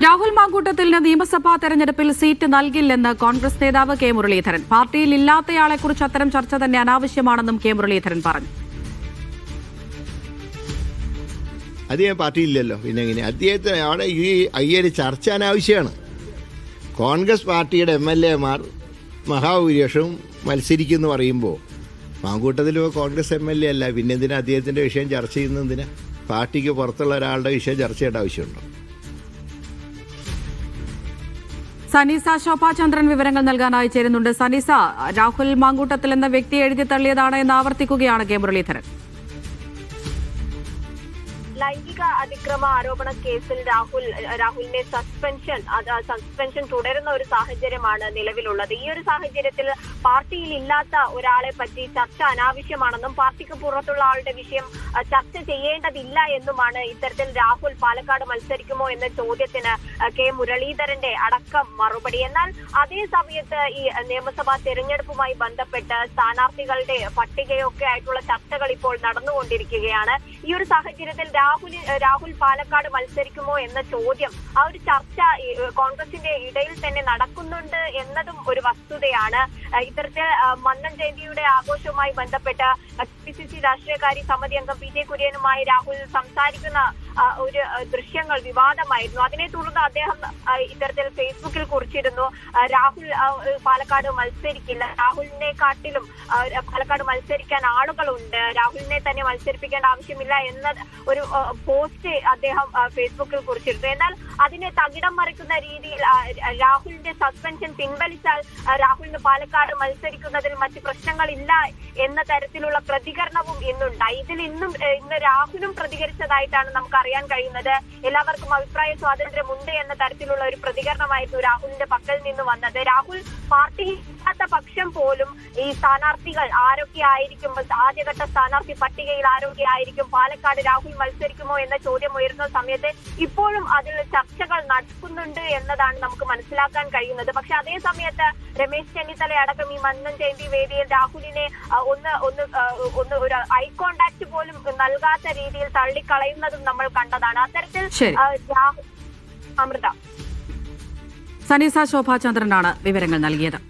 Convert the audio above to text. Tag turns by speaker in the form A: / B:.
A: രാഹുൽ മാങ്കൂട്ടത്തിന് നിയമസഭാ തെരഞ്ഞെടുപ്പിൽ സീറ്റ് നൽകില്ലെന്ന് കോൺഗ്രസ് നേതാവ് കെ മുരളീധരൻ. പാർട്ടിയിൽ ഇല്ലാത്തയാളെക്കുറിച്ച് അത്തരം ചർച്ച തന്നെ അനാവശ്യമാണെന്നും കെ മുരളീധരൻ പറഞ്ഞു.
B: അദ്ദേഹം പാർട്ടിയില്ലല്ലോ, പിന്നെ എങ്ങനെ അദ്ദേഹത്തിന് അവിടെ ഈ ചർച്ച അനാവശ്യമാണ്. കോൺഗ്രസ് പാർട്ടിയുടെ MLA-മാർ മഹാഭൂരിപക്ഷവും മത്സരിക്കുമെന്ന് പറയുമ്പോൾ മാങ്കൂട്ടത്തിൽ കോൺഗ്രസ് MLA അല്ല, പിന്നെ എന്തിനാ അദ്ദേഹത്തിൻ്റെ വിഷയം ചർച്ച ചെയ്യുന്നതിനാ? പാർട്ടിക്ക് പുറത്തുള്ള ഒരാളുടെ വിഷയം ചർച്ച ചെയ്യേണ്ട ആവശ്യമുണ്ടോ?
A: സനീസ ശോഭാചന്ദ്രൻ വിവരങ്ങൾ നൽകാനായി ചേരുന്നുണ്ട്. സനീസ, രാഹുൽ മാങ്കൂട്ടത്തിൽ എന്ന വ്യക്തി എഴുതി തള്ളിയതാണ് എന്ന് ആവർത്തിക്കുകയാണ് കെ മുരളീധരൻ.
C: ലൈംഗിക അതിക്രമ ആരോപണ കേസിൽ രാഹുലിന്റെ സസ്പെൻഷൻ തുടരുന്ന ഒരു സാഹചര്യമാണ് നിലവിലുള്ളത്. ഈ ഒരു സാഹചര്യത്തിൽ പാർട്ടിയിൽ ഇല്ലാത്ത ഒരാളെ പറ്റി ചർച്ച അനാവശ്യമാണെന്നും പാർട്ടിക്ക് പുറത്തുള്ള ആളുടെ വിഷയം ചർച്ച ചെയ്യേണ്ടതില്ല എന്നുമാണ് ഇത്തരത്തിൽ രാഹുൽ പാലക്കാട് മത്സരിക്കുമോ എന്ന ചോദ്യത്തിന് കെ മുരളീധരന്റെ അടക്കം മറുപടി. എന്നാൽ അതേ സമയത്ത് ഈ നിയമസഭാ തെരഞ്ഞെടുപ്പുമായി ബന്ധപ്പെട്ട് സ്ഥാനാർത്ഥികളുടെ പട്ടികയൊക്കെ ആയിട്ടുള്ള ചർച്ചകൾ ഇപ്പോൾ നടന്നുകൊണ്ടിരിക്കുകയാണ്. ഈ ഒരു സാഹചര്യത്തിൽ രാഹുൽ പാലക്കാട് മത്സരിക്കുമോ എന്ന ചോദ്യം, ആ ഒരു ചർച്ച കോൺഗ്രസിന്റെ ഇടയിൽ തന്നെ നടക്കുന്നുണ്ട് എന്നതും ഒരു വസ്തുതയാണ്. ഇത്തരത്തിൽ മന്നം ജയന്തിയുടെ ആഘോഷവുമായി ബന്ധപ്പെട്ട് PCC രാഷ്ട്രീയകാര്യ സമിതി അംഗം PJ കുര്യനുമായി രാഹുൽ സംസാരിക്കുന്ന ഒരു ദൃശ്യങ്ങൾ വിവാദമായിരുന്നു. അതിനെ തുടർന്ന് അദ്ദേഹം ഇത്തരത്തിൽ ഫേസ്ബുക്കിൽ കുറിച്ചിരുന്നു, രാഹുൽ പാലക്കാട് മത്സരിക്കില്ല, രാഹുലിനെക്കാട്ടിലും പാലക്കാട് മത്സരിക്കാൻ ആളുകളുണ്ട്, രാഹുലിനെ തന്നെ മത്സരിപ്പിക്കേണ്ട ആവശ്യമില്ല എന്ന ഒരു പോസ്റ്റ് അദ്ദേഹം ഫേസ്ബുക്കിൽ കുറിച്ചിരുന്നു. എന്നാൽ അതിനെ തകിടം മറിക്കുന്ന രീതിയിൽ രാഹുലിന്റെ സസ്പെൻഷൻ പിൻവലിച്ചാൽ രാഹുലിന് പാലക്കാട് മത്സരിക്കുന്നതിൽ മറ്റ് പ്രശ്നങ്ങളില്ല എന്ന തരത്തിലുള്ള പ്രതികരണവും ഇന്നുണ്ടായി. ഇതിൽ ഇന്ന് രാഹുലും പ്രതികരിച്ചതായിട്ടാണ് നമുക്ക് അറിയാൻ കഴിയുന്നത്. എല്ലാവർക്കും അഭിപ്രായ സ്വാതന്ത്ര്യമുണ്ട് എന്ന തരത്തിലുള്ള ഒരു പ്രതികരണമായിരുന്നു രാഹുലിന്റെ പക്കൽ നിന്ന് വന്നത്. രാഹുൽ പാർട്ടി ഇല്ലാത്ത പക്ഷം പോലും ഈ സ്ഥാനാർത്ഥികൾ ആരൊക്കെ ആയിരിക്കും, ആദ്യഘട്ട സ്ഥാനാർത്ഥി പട്ടികയിൽ ആരൊക്കെ ആയിരിക്കും, പാലക്കാട് രാഹുൽ മത്സരിക്കുമോ എന്ന ചോദ്യം ഉയർന്ന സമയത്ത് ഇപ്പോഴും അതിൽ ചർച്ചകൾ നടക്കുന്നുണ്ട് എന്നതാണ് നമുക്ക് മനസ്സിലാക്കാൻ കഴിയുന്നത്. പക്ഷെ അതേ സമയത്ത് രമേശ് ചെന്നിത്തല അടക്കം ഈ മന്നം ജയന്തി വേദിയിൽ രാഹുലിനെ ഒന്ന് ഒരു ഐ കോണ്ടാക്ട് പോലും നൽകാത്ത രീതിയിൽ തള്ളിക്കളയുന്നതും നമ്മൾ കണ്ടതാണ്. അത്തരത്തിൽ അമൃത.
A: സനീസ ശോഭാചന്ദ്രനാണ് വിവരങ്ങൾ നൽകിയത്.